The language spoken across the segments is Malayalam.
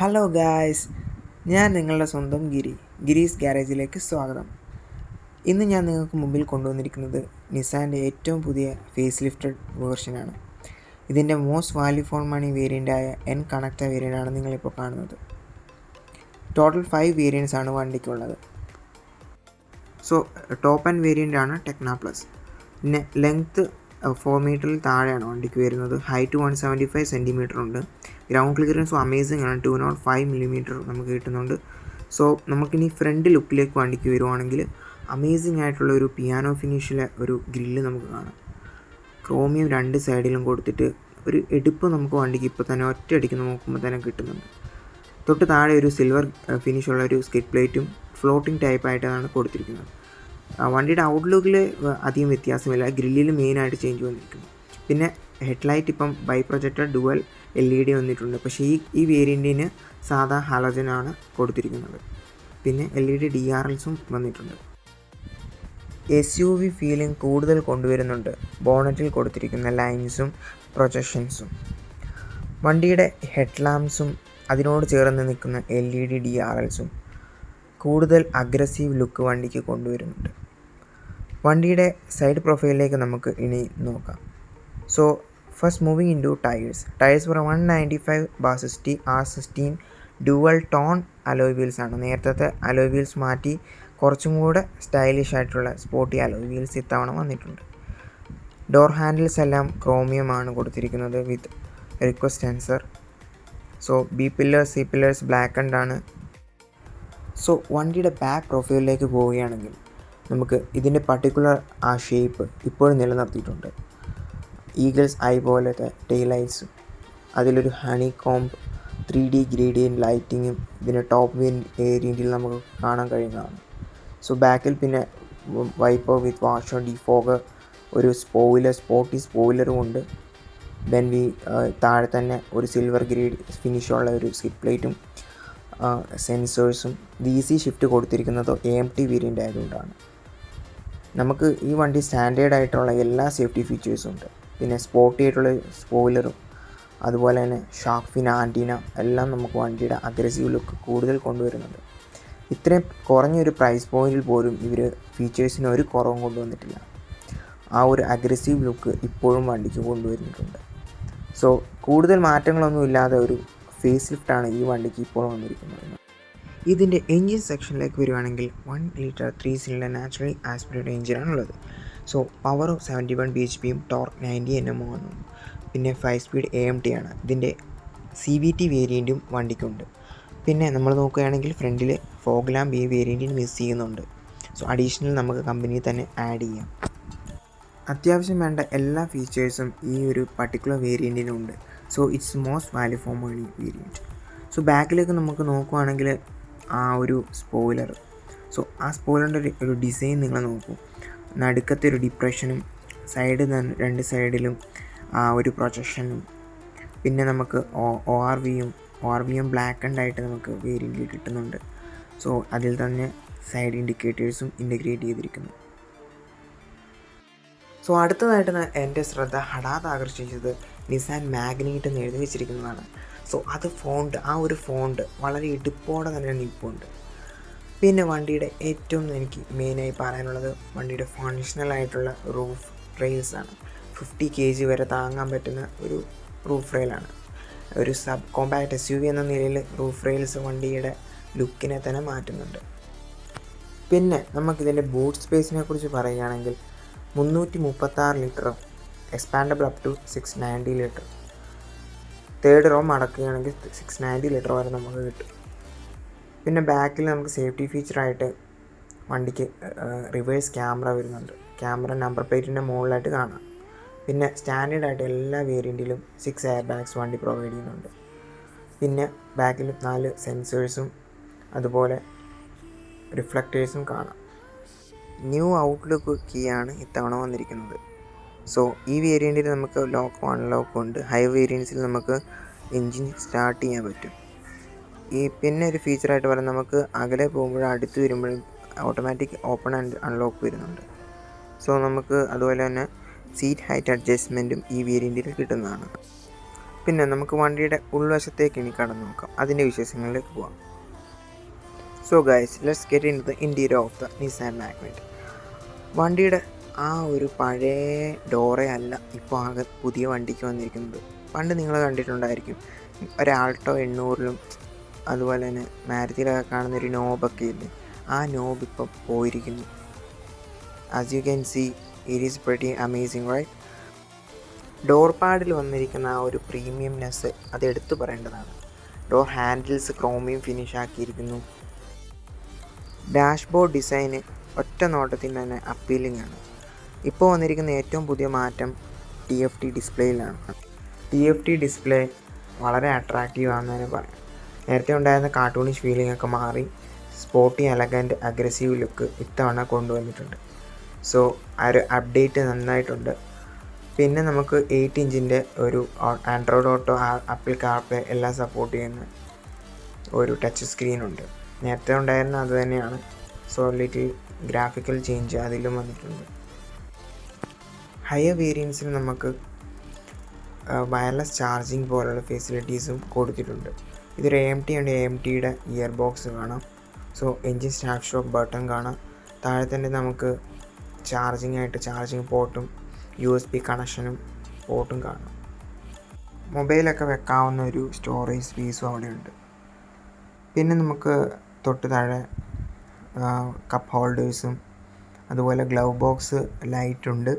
ഹലോ ഗായ്സ്, ഞാൻ നിങ്ങളുടെ സ്വന്തം ഗിരീസ് ഗ്യാരേജിലേക്ക് സ്വാഗതം. ഇന്ന് ഞാൻ നിങ്ങൾക്ക് മുമ്പിൽ കൊണ്ടുവന്നിരിക്കുന്നത് നിസാൻ്റെ ഏറ്റവും പുതിയ ഫേസ് ലിഫ്റ്റഡ് വേർഷനാണ്. ഇതിൻ്റെ മോസ്റ്റ് വാല്യൂ ഫോർ മണി വേരിയൻ്റായ എൻ കണക്റ്റ വേരിയൻ്റാണ് നിങ്ങളിപ്പോൾ കാണുന്നത്. ടോട്ടൽ 5 വേരിയൻസ് ആണ് വണ്ടിക്കുള്ളത്. ടോപ്പ് ആൻഡ് വേരിയൻ്റ് ആണ് ടെക്ന പ്ലസ്. പിന്നെ ലെങ്ത്ത് 4 മീറ്ററിൽ താഴെയാണ് വണ്ടിക്ക് വരുന്നത്. ഹൈറ്റ് 175 സെൻറ്റിമീറ്റർ ഉണ്ട്. ഗ്രൗണ്ട് ക്ലിയറൻസും അമേസിംഗ് ആണ്. 205 മില്ലിമീറ്റർ നമുക്ക് കിട്ടുന്നുണ്ട്. നമുക്കിനി ഫ്രണ്ട് ലുക്കിലേക്ക് വണ്ടിക്ക് വരുവാണെങ്കിൽ അമേസിംഗ് ആയിട്ടുള്ള ഒരു പിയാനോ ഫിനിഷിലെ ഒരു ഗ്രില്ല് നമുക്ക് കാണാം. ക്രോമിയം 2 സൈഡിലും കൊടുത്തിട്ട് ഒരു എടുപ്പ് നമുക്ക് വണ്ടിക്ക് ഇപ്പോൾ തന്നെ ഒറ്റയടിക്ക് നോക്കുമ്പോൾ തന്നെ കിട്ടുന്നുണ്ട്. തൊട്ട് താഴെ ഒരു സിൽവർ ഫിനിഷുള്ള ഒരു സ്കിഡ് പ്ലേറ്റും ഫ്ലോട്ടിംഗ് ടൈപ്പായിട്ടാണ് കൊടുത്തിരിക്കുന്നത്. വണ്ടിയുടെ ഔട്ട്ലുക്കിൽ അധികം വ്യത്യാസമില്ല. ഗ്രില്ലിൽ മെയിനായിട്ട് ചേഞ്ച് വന്നിരിക്കുന്നു. പിന്നെ ഹെഡ്ലൈറ്റ് ഇപ്പം ബൈ പ്രൊജക്റ്റഡ് ഡുവൽ LED വന്നിട്ടുണ്ട്. പക്ഷേ ഈ വേരിയൻറ്റിന് സാധാ ഹാലോജനാണ് കൊടുത്തിരിക്കുന്നത്. പിന്നെ LED DRLസും വന്നിട്ടുണ്ട്. SUV ഫീലിംഗ് കൂടുതൽ കൊണ്ടുവരുന്നുണ്ട് ബോണറ്റിൽ കൊടുത്തിരിക്കുന്ന ലൈൻസും പ്രൊജക്ഷൻസും. വണ്ടിയുടെ ഹെഡ് ലാംപ്സും അതിനോട് ചേർന്ന് നിൽക്കുന്ന LED DRLസും കൂടുതൽ അഗ്രസീവ് ലുക്ക് വണ്ടിക്ക് കൊണ്ടുവരുന്നുണ്ട്. വണ്ടിയുടെ സൈഡ് പ്രൊഫൈലിലേക്ക് നമുക്ക് ഇനി നോക്കാം. First moving in to tyres for 195/60 R16 dual tone alloy wheels ആണ്. നേരത്തെ അലോയ് വീൽസ് മാറ്റി കുറച്ചും കൂടെ സ്റ്റൈലിഷ് ആയിട്ടുള്ള സ്പോർട്ടി അലോയ് വീൽസ് ഇത്തവണ വന്നിട്ടുണ്ട്. ഡോർ ഹാൻഡിൽസ് എല്ലാം ക്രോമിയമാണ് കൊടുത്തിരിക്കുന്നത് with request sensor. B pillars C pillars black and ആണ്. വണ്ടിയുടെ ബാക്ക് പ്രൊഫൈലിലേക്ക് പോവുകയാണെങ്കിൽ നമുക്ക് ഇതിൻ്റെ പർട്ടിക്കുലർ ആ ഷേപ്പ് ഇപ്പോഴും നിലനിർത്തിയിട്ടുണ്ട്. ഈഗിൾസ് ഐ പോലത്തെ ടെയിൽ ലൈറ്റ്സും അതിലൊരു ഹണി കോംബ് 3D ഗ്രേഡിയൻറ്റ് ലൈറ്റിങ്ങും ഇതിൻ്റെ ടോപ്പ് വേരിയൻറ്റിൽ നമുക്ക് കാണാൻ കഴിയുന്നതാണ്. ബാക്കിൽ പിന്നെ വൈപ്പർ വിത്ത് വാഷർ ഡിഫോഗർ, ഒരു സ്പോർട്ടി സ്പോയിലറും ഉണ്ട്. താഴെ തന്നെ ഒരു സിൽവർ ഗ്രേഡ് ഫിനിഷുള്ള ഒരു സ്കിഡ് പ്ലേറ്റും സെൻസേഴ്സും. DC ഷിഫ്റ്റ് കൊടുത്തിരിക്കുന്നത് AMT വേരിയൻ്റ് ആയതുകൊണ്ടാണ്. നമുക്ക് ഈ വണ്ടി സ്റ്റാൻഡേർഡ് ആയിട്ടുള്ള എല്ലാ സേഫ്റ്റി ഫീച്ചേഴ്സും ഉണ്ട്. പിന്നെ സ്പോർട്ടി ആയിട്ടുള്ള സ്പോയിലറും അതുപോലെ തന്നെ ഷാർക്ക് ഫിൻ ആൻറ്റീന എല്ലാം നമുക്ക് വണ്ടിയുടെ അഗ്രസീവ് ലുക്ക് കൂടുതൽ കൊണ്ടുവരുന്നുണ്ട്. ഇത്രയും കുറഞ്ഞൊരു പ്രൈസ് പോയിന്റിൽ പോലും ഇവർ ഫീച്ചേഴ്സിന് ഒരു കുറവും കൊണ്ടുവന്നിട്ടില്ല. ആ ഒരു അഗ്രസീവ് ലുക്ക് ഇപ്പോഴും വണ്ടിക്ക് കൊണ്ടുവരുന്നിട്ടുണ്ട്. കൂടുതൽ മാറ്റങ്ങളൊന്നും ഇല്ലാതെ ഒരു ഫേസ് ലിഫ്റ്റാണ് ഈ വണ്ടിക്ക് ഇപ്പോൾ വന്നിരിക്കുന്നത്. ഇതിൻ്റെ എൻജിൻ സെക്ഷനിലേക്ക് വരുവാണെങ്കിൽ 1 ലിറ്റർ 3 സിലിണ്ടർ നാച്ചുറലി ആസ്പിറേറ്റഡ് എഞ്ചിനാണുള്ളത്. പവർ 71 bhpയും ടോർക്ക് 90 Nm ആണ്. പിന്നെ 5 സ്പീഡ് AMT ആണ്. ഇതിൻ്റെ CVT വേരിയൻറ്റും വണ്ടിക്കുണ്ട്. പിന്നെ നമ്മൾ നോക്കുകയാണെങ്കിൽ ഫ്രണ്ടിൽ ഫോഗ് ലാമ്പ് ഈ വേരിയൻറ്റിന് മിസ് ചെയ്യുന്നുണ്ട്. അഡീഷണൽ നമുക്ക് കമ്പനിയിൽ തന്നെ ആഡ് ചെയ്യാം. അത്യാവശ്യം വേണ്ട എല്ലാ ഫീച്ചേഴ്സും ഈ ഒരു പർട്ടിക്കുലർ വേരിയൻറ്റിനുണ്ട്. It's most value for money variant. ബാക്കിലേക്ക് നമുക്ക് നോക്കുകയാണെങ്കിൽ ആ ഒരു സ്പോയിലർ, ആ സ്പോയിലറിൻ്റെ ഒരു ഡിസൈൻ നിങ്ങൾ നോക്കൂ. നടുക്കത്തെ ഒരു ഡിപ്രഷനും രണ്ട് സൈഡിലും ആ ഒരു പ്രൊജക്ഷനും, പിന്നെ നമുക്ക് ORVയും ബ്ലാക്ക് ആൻഡ് ആയിട്ട് നമുക്ക് വേരിയൻറ്റിൽ കിട്ടുന്നുണ്ട്. അതിൽ തന്നെ സൈഡ് ഇൻഡിക്കേറ്റേഴ്സും ഇൻ്റഗ്രേറ്റ് ചെയ്തിരിക്കുന്നു. അടുത്തതായിട്ട് എൻ്റെ ശ്രദ്ധ ഹഠാത്ത് ആകർഷിച്ചത് നിസാൻ മാഗ്നൈറ്റ് എന്ന് എഴുതി വെച്ചിരിക്കുന്നതാണ്. ആ ഒരു ഫോണ്ട് വളരെ ഇടുപ്പോടെ തന്നെ നിൽപ്പുണ്ട്. പിന്നെ വണ്ടിയുടെ ഏറ്റവും എനിക്ക് മെയിനായി പറയാനുള്ളത് വണ്ടിയുടെ ഫങ്ഷണൽ ആയിട്ടുള്ള റൂഫ് റെയിൽസാണ്. 50 kg വരെ താങ്ങാൻ പറ്റുന്ന ഒരു റൂഫ് റെയിലാണ്. ഒരു സബ് കോമ്പാക്ട് SUV എന്ന നിലയിൽ റൂഫ് റെയിൽസ് വണ്ടിയുടെ ലുക്കിനെ തന്നെ മാറ്റുന്നുണ്ട്. പിന്നെ നമുക്കിതിൻ്റെ ബൂട്ട് സ്പേസിനെ കുറിച്ച് പറയുകയാണെങ്കിൽ 336 ലിറ്ററും expandable up to 690 litre. Third row മടക്കുകയാണെങ്കിൽ 690 ലിറ്റർ വരെ നമുക്ക് കിട്ടും. പിന്നെ ബാക്കിൽ നമുക്ക് സേഫ്റ്റി ഫീച്ചറായിട്ട് വണ്ടിക്ക് റിവേഴ്സ് ക്യാമറ വരുന്നുണ്ട്. ക്യാമറ നമ്പർ പ്ലേറ്റിൻ്റെ മുകളിലായിട്ട് കാണാം. പിന്നെ സ്റ്റാൻഡേർഡായിട്ട് എല്ലാ വേരിയൻറ്റിലും 6 എയർ ബാഗ്സ് വണ്ടി പ്രൊവൈഡ് ചെയ്യുന്നുണ്ട്. പിന്നെ ബാക്കിൽ 4 സെൻസേഴ്സും അതുപോലെ റിഫ്ലക്റ്റേഴ്സും കാണാം. ന്യൂ ഔട്ട്ലുക്ക് കീയാണ് ഇത്തവണ വന്നിരിക്കുന്നത്. ഈ വേരിയൻറ്റിൽ നമുക്ക് ലോക്കും അൺലോക്കും ഉണ്ട്. ഹൈ വേരിയൻസിൽ നമുക്ക് എൻജിൻ സ്റ്റാർട്ട് ചെയ്യാൻ പറ്റും. പിന്നെ ഒരു ഫീച്ചറായിട്ട് പറയുന്നത് നമുക്ക് അകലെ പോകുമ്പോഴും അടുത്ത് വരുമ്പോഴും ഓട്ടോമാറ്റിക് ഓപ്പൺ ആൻഡ് അൺലോക്ക് വരുന്നുണ്ട്. നമുക്ക് അതുപോലെ തന്നെ സീറ്റ് ഹൈറ്റ് അഡ്ജസ്റ്റ്മെൻറ്റും ഈ വേരിയൻറ്റിൽ കിട്ടുന്നതാണ്. പിന്നെ നമുക്ക് വണ്ടിയുടെ ഉൾവശത്തേക്ക് ഇനി കടന്നു നോക്കാം, അതിൻ്റെ വിശേഷങ്ങളിലേക്ക് പോകാം. So guys, let's get in the interior of the Nissan Magnite. വണ്ടിയുടെ ആ ഒരു പഴയ ഡോറേ അല്ല ഇപ്പോൾ ആകെ പുതിയ വണ്ടിക്ക് വന്നിരിക്കുന്നത്. പണ്ട് നിങ്ങൾ കണ്ടിട്ടുണ്ടായിരിക്കും ഒരു ആൾട്ടോ 800-ലും അതുപോലെ തന്നെ മാരുതിയിലൊക്കെ കാണുന്നൊരു നോബൊക്കെ ഇല്ലേ, ആ നോബ് ഇപ്പം പോയിരിക്കുന്നു. As you can see, it is pretty amazing right. Door പാഡിൽ വന്നിരിക്കുന്ന ആ ഒരു പ്രീമിയംനെസ് അത് എടുത്തു പറയേണ്ടതാണ്. ഡോർ ഹാൻഡിൽസ് ക്രോമിയം ഫിനിഷ് ആക്കിയിരിക്കുന്നു. ഡാഷ്ബോർഡ് ഡിസൈന് ഒറ്റ നോട്ടത്തിൽ തന്നെ അപ്പീലിംഗ് ആണ്. ഇപ്പോൾ വന്നിരിക്കുന്ന ഏറ്റവും പുതിയ മാറ്റം TFT ഡിസ്പ്ലേയിലാണ്. TFT ഡിസ്പ്ലേ വളരെ അട്രാക്റ്റീവ് ആണെന്ന് തന്നെ പറയാം. നേരത്തെ ഉണ്ടായിരുന്ന കാർട്ടൂണിഷ് ഫീലിംഗ് ഒക്കെ മാറി സ്പോർട്ടി, എലഗൻറ്റ്, അഗ്രസീവ് ലുക്ക് ഇത്തവണ കൊണ്ടുവന്നിട്ടുണ്ട്. സോ ആ ഒരു അപ്ഡേറ്റ് നന്നായിട്ടുണ്ട്. പിന്നെ നമുക്ക് 8 ഇഞ്ചിൻ്റെ ഒരു ആൻഡ്രോയിഡ് ഓട്ടോ, ആപ്പിൾ കാർപ്ലേ എല്ലാം സപ്പോർട്ട് ചെയ്യുന്ന ഒരു ടച്ച് സ്ക്രീനുണ്ട്. നേരത്തെ ഉണ്ടായിരുന്ന അത് തന്നെയാണ്. സോ ലിറ്റിൽ ഗ്രാഫിക്കൽ ചേഞ്ച് അതിലും വന്നിട്ടുണ്ട്. ഹയർ വേരിയൻസിൽ നമുക്ക് വയർലെസ് ചാർജിങ് പോലുള്ള ഫെസിലിറ്റീസും കൊടുത്തിട്ടുണ്ട്. ഇതൊരു AMT ഉണ്ട്. AMTയുടെ ഇയർ ബോക്സ് കാണാം. So engine start stop button കാണാം. താഴെ തന്നെ നമുക്ക് ചാർജിങ് പോർട്ടും USB കണക്ഷനും പോർട്ടും കാണാം. മൊബൈലൊക്കെ വെക്കാവുന്ന ഒരു സ്റ്റോറേജ് സ്പേസും അവിടെയുണ്ട്. പിന്നെ നമുക്ക് തൊട്ട് താഴെ കപ്പ് ഹോൾഡേഴ്സും അതുപോലെ ഗ്ലൗ ബോക്സ് ലൈറ്റുണ്ട്.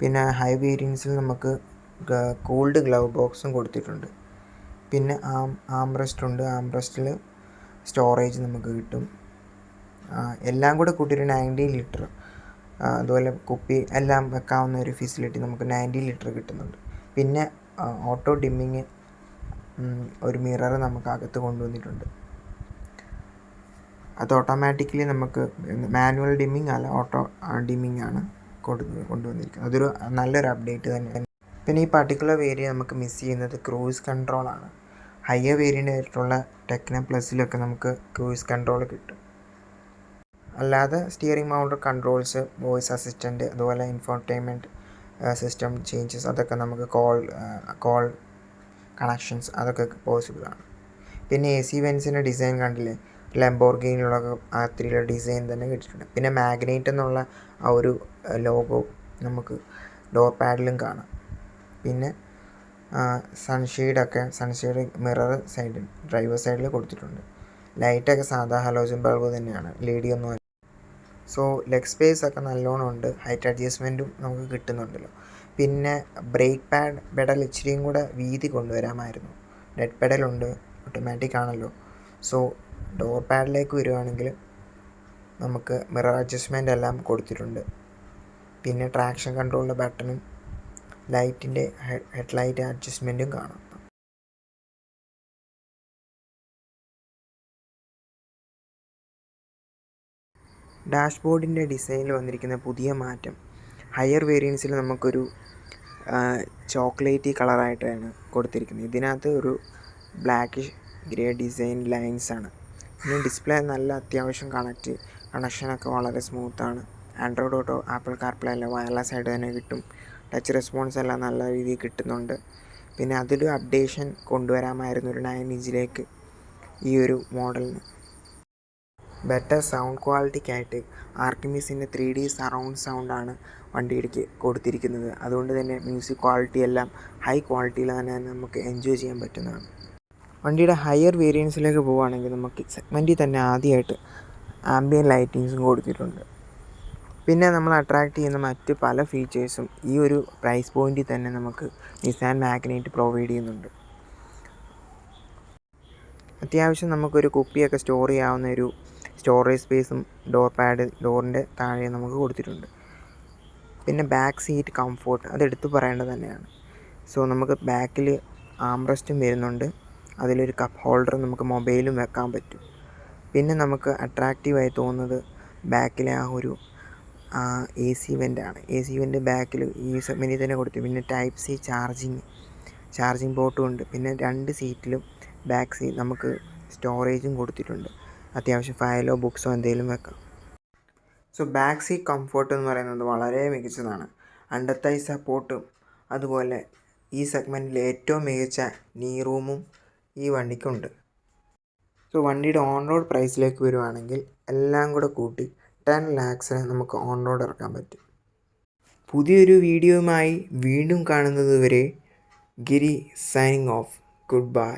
പിന്നെ ഹൈ വേരിയൻസിൽ നമുക്ക് കൂൾഡ് ഗ്ലൗ ബോക്സും കൊടുത്തിട്ടുണ്ട്. പിന്നെ ആംറസ്റ്റ് ഉണ്ട്. ആംറസ്റ്റിൽ സ്റ്റോറേജ് നമുക്ക് കിട്ടും. എല്ലാം കൂടെ കൂട്ടിയൊരു 90 ലിറ്റർ, അതുപോലെ കുപ്പി എല്ലാം വെക്കാവുന്ന ഒരു ഫെസിലിറ്റി നമുക്ക് 90 ലിറ്റർ കിട്ടുന്നുണ്ട്. പിന്നെ ഓട്ടോ ഡിമ്മിങ്, ഒരു മിറർ നമുക്ക് അകത്ത് കൊണ്ടുവന്നിട്ടുണ്ട്. അത് ഓട്ടോമാറ്റിക്കലി നമുക്ക് മാനുവൽ ഡിമ്മിങ് അല്ല, ഓട്ടോ ഡിമ്മിങ് ആണ് കൊണ്ടുവന്നിരിക്കുന്നത്. അതൊരു നല്ലൊരു അപ്ഡേറ്റ് തന്നെയാണ്. പിന്നെ ഈ പർട്ടിക്കുലർ വേരിയൻറ്റ് നമുക്ക് മിസ് ചെയ്യുന്നത് ക്രൂയിസ് കൺട്രോളാണ്. ഹയർ വേരിയൻ്റ് ആയിട്ടുള്ള ടെക്നോ പ്ലസിലൊക്കെ നമുക്ക് ക്രൂയിസ് കൺട്രോൾ കിട്ടും. അല്ലാതെ steering mounted controls, voice assistant, അതുപോലെ ഇൻഫോർടൈൻമെൻറ്റ് സിസ്റ്റം ചേഞ്ചസ്, അതൊക്കെ നമുക്ക് കോൾ കണക്ഷൻസ് അതൊക്കെ പോസിബിളാണ്. പിന്നെ AC വെൻസിൻ്റെ ഡിസൈൻ കണ്ടില്ലേ, ലംബോർഗിനിയുള്ള ആ 3D ഡിസൈൻ തന്നെ കിട്ടിയിട്ടുണ്ട്. പിന്നെ മാഗ്നൈറ്റ് എന്നുള്ള ആ ഒരു ലോഗോ നമുക്ക് ഡോർ പാഡിലും കാണാം. പിന്നെ സൺഷെയ്ഡ് മിറർ സൈഡിൽ, ഡ്രൈവർ സൈഡിൽ കൊടുത്തിട്ടുണ്ട്. ലൈറ്റൊക്കെ സാധാ ഹലോജൻ ബൾബ് തന്നെയാണ്, LED ഒന്നും. സോ ലെഗ് സ്പേസ് ഒക്കെ നല്ലോണം ഉണ്ട്. ഹൈറ്റ് അഡ്ജസ്റ്റ്മെൻറ്റും നമുക്ക് കിട്ടുന്നുണ്ടല്ലോ. പിന്നെ ബ്രേക്ക് പെഡൽ ഇച്ചിരിയും കൂടെ വീതി കൊണ്ടുവരാമായിരുന്നു. ഡെഡ് പെഡലുണ്ട്, ഓട്ടോമാറ്റിക് ആണല്ലോ. സോ ഡോർ പാഡിലേക്ക് വരുവാണെങ്കിൽ നമുക്ക് മിറർ അഡ്ജസ്റ്റ്മെൻ്റ് എല്ലാം കൊടുത്തിട്ടുണ്ട്. പിന്നെ ട്രാക്ഷൻ കൺട്രോളിൻ്റെ ബട്ടണും ലൈറ്റിൻ്റെ ഹെഡ്ലൈറ്റ് അഡ്ജസ്റ്റ്മെൻറ്റും കാണാം. ഡാഷ്ബോർഡിൻ്റെ ഡിസൈനിൽ വന്നിരിക്കുന്ന പുതിയ മാറ്റം, ഹയർ വേരിയൻസിൽ നമുക്കൊരു ചോക്ലേറ്റി കളറായിട്ടാണ് കൊടുത്തിരിക്കുന്നത്. ഇതിനകത്ത് ഒരു ബ്ലാക്കിഷ് ഗ്രേ ഡിസൈൻ ലൈൻസാണ്. പിന്നെ ഡിസ്പ്ലേ നല്ല അത്യാവശ്യം കണക്ഷനൊക്കെ വളരെ സ്മൂത്താണ്. ആൻഡ്രോയിഡ് ഓട്ടോ, ആപ്പിൾ കാർപ്ലേ എല്ലാം വയർലെസ് ആയിട്ട് തന്നെ കിട്ടും. ടച്ച് റെസ്പോൺസ് എല്ലാം നല്ല രീതിയിൽ കിട്ടുന്നുണ്ട്. പിന്നെ അതിലൊരു അപ്ഡേഷൻ കൊണ്ടുവരാമായിരുന്നു ഒരു 9 ഇഞ്ചിലേക്ക് ഈ ഒരു മോഡലിന്. ബെറ്റർ സൗണ്ട് ക്വാളിറ്റിക്കായിട്ട് ആർക്കിമിസിൻ്റെ 3D സറൗണ്ട് സൗണ്ടാണ് വണ്ടിയിലേക്ക് കൊടുത്തിരിക്കുന്നത്. അതുകൊണ്ട് തന്നെ മ്യൂസിക് ക്വാളിറ്റി എല്ലാം ഹൈ ക്വാളിറ്റിയിൽ തന്നെ നമുക്ക് എൻജോയ് ചെയ്യാൻ പറ്റുന്നതാണ്. വണ്ടിയുടെ ഹയർ വേരിയൻസിലേക്ക് പോവുകയാണെങ്കിൽ നമുക്ക് സെഗ്മെൻറ്റിൽ തന്നെ ആദ്യമായിട്ട് ആംബിയൻ ലൈറ്റിങ്സും കൊടുത്തിട്ടുണ്ട്. പിന്നെ നമ്മൾ അട്രാക്റ്റ് ചെയ്യുന്ന മറ്റ് പല ഫീച്ചേഴ്സും ഈ ഒരു പ്രൈസ് പോയിൻറ്റിൽ തന്നെ നമുക്ക് നിസാൻ മാഗ്നൈറ്റ് പ്രൊവൈഡ് ചെയ്യുന്നുണ്ട്. അത്യാവശ്യം നമുക്കൊരു കുപ്പിയൊക്കെ സ്റ്റോർ ചെയ്യാവുന്ന ഒരു സ്റ്റോറേജ് സ്പേസും ഡോറിൻ്റെ താഴെ നമുക്ക് കൊടുത്തിട്ടുണ്ട്. പിന്നെ ബാക്ക് സീറ്റ് കംഫോർട്ട് അത് എടുത്തു പറയേണ്ടത് തന്നെയാണ്. സോ നമുക്ക് ബാക്കിൽ ആംറസ്റ്റും വരുന്നുണ്ട്. അതിലൊരു കപ്പ് ഹോൾഡർ നമുക്ക് മൊബൈലും വെക്കാൻ പറ്റും. പിന്നെ നമുക്ക് അട്രാക്റ്റീവായി തോന്നുന്നത് ബാക്കിലെ ആ ഒരു AC വെൻ്റാണ്. AC വെൻ്റ് ബാക്കിൽ ഈ സെഗ്മെൻറ്റിൽ തന്നെ കൊടുത്തു. പിന്നെ ടൈപ്പ് C ചാർജിങ് പോർട്ടും ഉണ്ട്. പിന്നെ 2 സീറ്റിലും ബാക്ക് സീറ്റ് നമുക്ക് സ്റ്റോറേജും കൊടുത്തിട്ടുണ്ട്. അത്യാവശ്യം ഫയലോ ബുക്സോ എന്തെങ്കിലും വെക്കാം. സോ ബാക്ക് സീറ്റ് കംഫോർട്ട് എന്ന് പറയുന്നത് വളരെ മികച്ചതാണ്. അണ്ടർ തൈ സപ്പോർട്ടും അതുപോലെ ഈ സെഗ്മെൻറ്റിൽ ഏറ്റവും മികച്ച നീ റൂമും ഈ വണ്ടിക്കുണ്ട്. സോ വണ്ടിയുടെ ഓൺ റോഡ് പ്രൈസിലേക്ക് വരുവാണെങ്കിൽ എല്ലാം കൂടെ കൂട്ടി 10 lakhs നമുക്ക് ഓൺ റോഡ് ഇറക്കാൻ പറ്റും. പുതിയൊരു വീഡിയോയുമായി വീണ്ടും കാണുന്നത് വരെ ഗിരി സൈനിങ് ഓഫ്. Good bye.